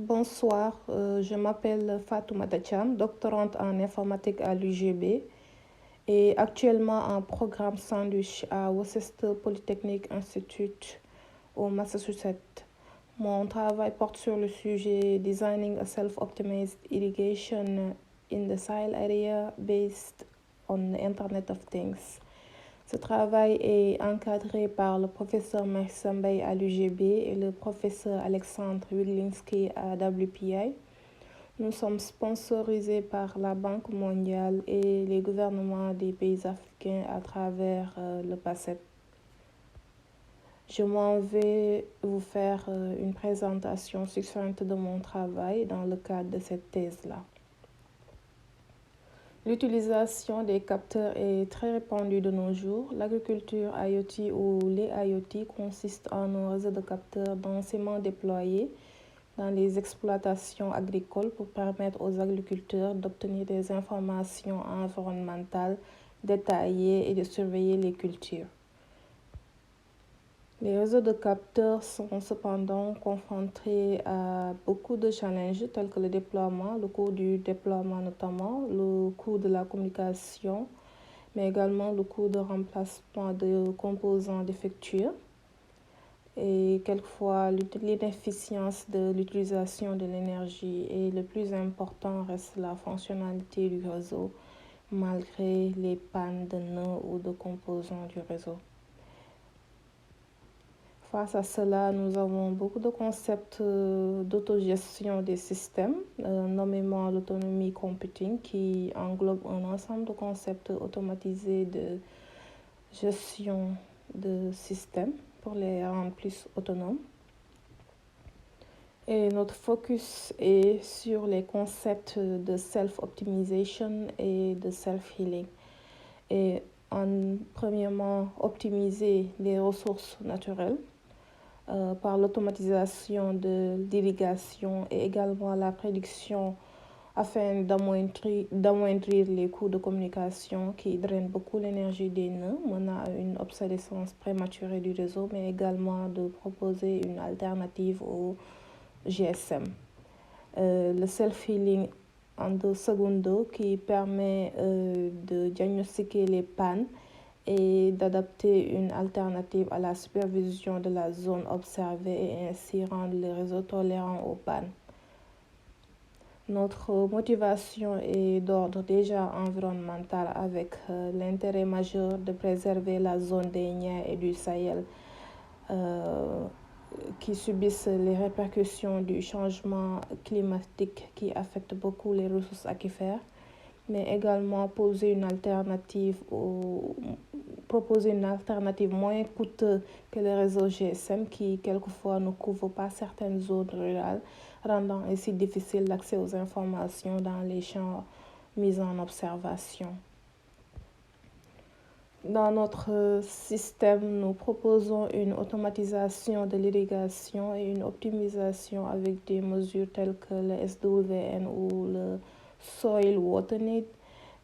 Bonsoir, je m'appelle Fatoumata Cham, doctorante en informatique à l'UGB et actuellement en programme sandwich à Worcester Polytechnic Institute au Massachusetts. Mon travail porte sur le sujet Designing a Self-Optimized Irrigation in the Soil Area Based on the Internet of Things. Ce travail est encadré par le professeur Mahsa Mbaye à l'UGB et le professeur Alexandre Wiglinski à WPI. Nous sommes sponsorisés par la Banque mondiale et les gouvernements des pays africains à travers le PACEP. Je m'en vais vous faire une présentation succincte de mon travail dans le cadre de cette thèse-là. L'utilisation des capteurs est très répandue de nos jours. L'agriculture IoT ou les IoT consistent en un réseau de capteurs densément déployés dans les exploitations agricoles pour permettre aux agriculteurs d'obtenir des informations environnementales détaillées et de surveiller les cultures. Les réseaux de capteurs sont cependant confrontés à beaucoup de challenges tels que le déploiement, le coût du déploiement notamment, le coût de la communication, mais également le coût de remplacement de composants défectueux et quelquefois l'inefficience de l'utilisation de l'énergie. Et le plus important reste la fonctionnalité du réseau malgré les pannes de nœuds ou de composants du réseau. Face à cela, nous avons beaucoup de concepts d'autogestion des systèmes, nommément l'autonomie computing, qui englobe un ensemble de concepts automatisés de gestion de systèmes pour les rendre plus autonomes. Et notre focus est sur les concepts de self-optimization et de self-healing. Et premièrement, optimiser les ressources naturelles par l'automatisation de l'irrigation et également la prédiction afin d'amoindrir les coûts de communication qui drainent beaucoup l'énergie des nœuds, menant à une obsolescence prématurée du réseau, mais également de proposer une alternative au GSM. Le self-healing en secondo qui permet de diagnostiquer les pannes et d'adapter une alternative à la supervision de la zone observée et ainsi rendre le réseau tolérant aux pannes. Notre motivation est d'ordre déjà environnemental avec l'intérêt majeur de préserver la zone des Niayes et du Sahel qui subissent les répercussions du changement climatique qui affecte beaucoup les ressources aquifères, mais également proposer une alternative moins coûteuse que les réseaux GSM qui quelquefois ne couvrent pas certaines zones rurales, rendant ainsi difficile l'accès aux informations dans les champs mis en observation. Dans notre système, nous proposons une automatisation de l'irrigation et une optimisation avec des mesures telles que le SWN ou le Soil Water Need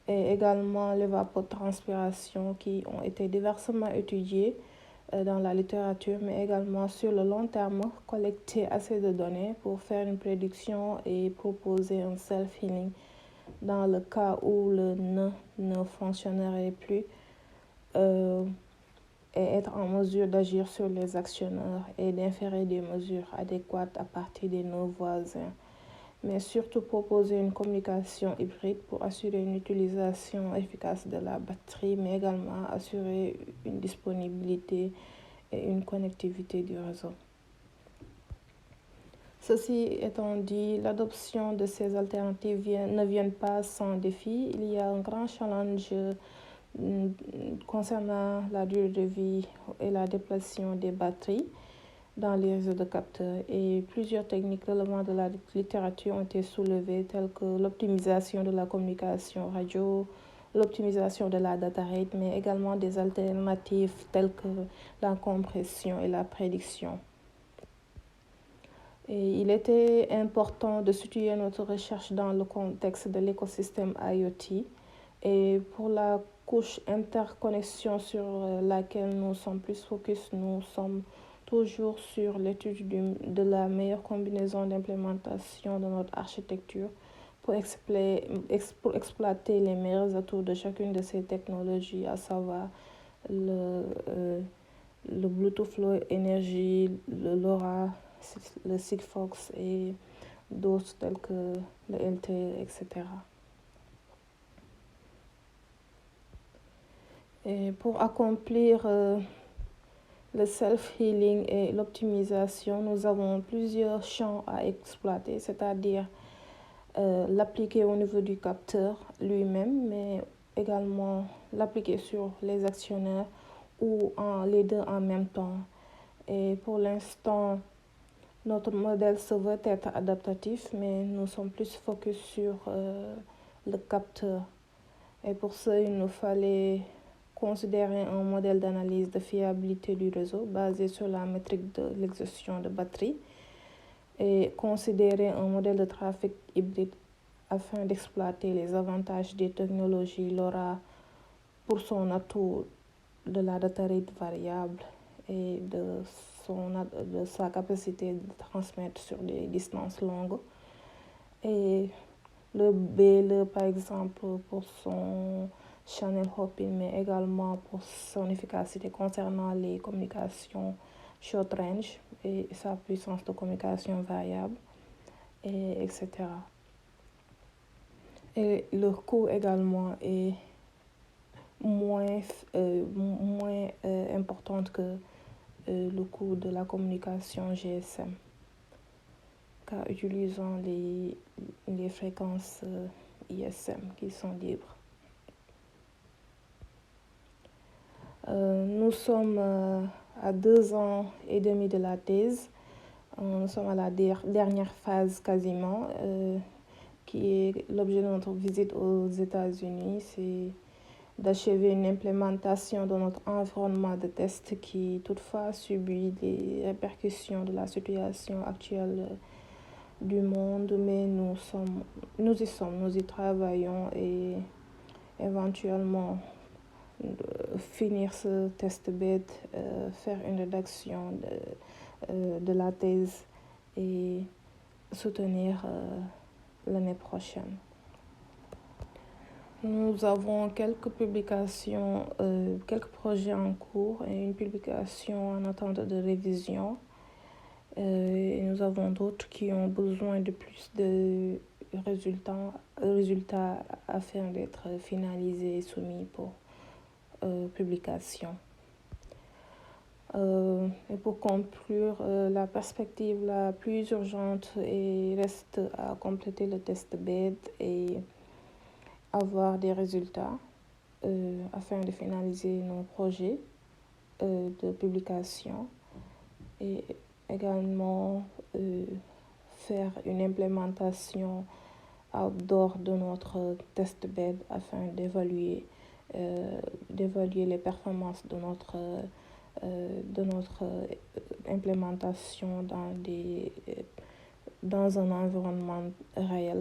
et également l'évapotranspiration qui ont été diversement étudiées dans la littérature, mais également sur le long terme, collecter assez de données pour faire une prédiction et proposer un self-healing dans le cas où le nœud ne fonctionnerait plus et être en mesure d'agir sur les actionneurs et d'inférer des mesures adéquates à partir des nœuds voisins, mais surtout proposer une communication hybride pour assurer une utilisation efficace de la batterie, mais également assurer une disponibilité et une connectivité du réseau. Ceci étant dit, l'adoption de ces alternatives ne vient pas sans défi. Il y a un grand challenge concernant la durée de vie et la déplétion des batteries dans les réseaux de capteurs et plusieurs techniques relevant de la littérature ont été soulevées telles que l'optimisation de la communication radio, l'optimisation de la data rate, mais également des alternatives telles que la compression et la prédiction. Et il était important de situer notre recherche dans le contexte de l'écosystème IoT et pour la couche interconnexion sur laquelle nous sommes plus focus, nous sommes toujours sur l'étude de la meilleure combinaison d'implémentation de notre architecture pour exploiter les meilleurs atouts de chacune de ces technologies, à savoir le Bluetooth Low Energy, le LoRa, le Sigfox et d'autres tels que le LTE, etc. Et pour accomplir le self-healing et l'optimisation, nous avons plusieurs champs à exploiter, c'est-à-dire l'appliquer au niveau du capteur lui-même, mais également l'appliquer sur les actionnaires ou les deux en même temps. Et pour l'instant, notre modèle se veut être adaptatif, mais nous sommes plus focus sur le capteur. Et pour ça, il nous fallait considérer un modèle d'analyse de fiabilité du réseau basé sur la métrique de l'exhaustion de batterie et considérer un modèle de trafic hybride afin d'exploiter les avantages des technologies LoRa pour son atout de la data rate variable et de sa capacité de transmettre sur des distances longues. Et le BLE, par exemple, pour son channel hopping, mais également pour son efficacité concernant les communications short range et sa puissance de communication variable, etc. Et le coût également est moins important que le coût de la communication GSM, car utilisant les fréquences ISM qui sont libres. Nous sommes à 2 ans et demi de la thèse. Nous sommes à la dernière phase quasiment, qui est l'objet de notre visite aux États-Unis. C'est d'achever une implémentation de notre environnement de test qui toutefois subit les répercussions de la situation actuelle du monde, mais nous y travaillons et éventuellement finir ce test bed, faire une rédaction de la thèse et soutenir l'année prochaine. Nous avons quelques publications, quelques projets en cours et une publication en attente de révision. Et nous avons d'autres qui ont besoin de plus de résultats afin d'être finalisés et soumis pour publication. Et pour conclure, la perspective la plus urgente reste à compléter le test bed et avoir des résultats afin de finaliser nos projets de publication et également faire une implémentation outdoor de notre test bed afin d'évaluer les performances de notre implémentation dans un environnement réel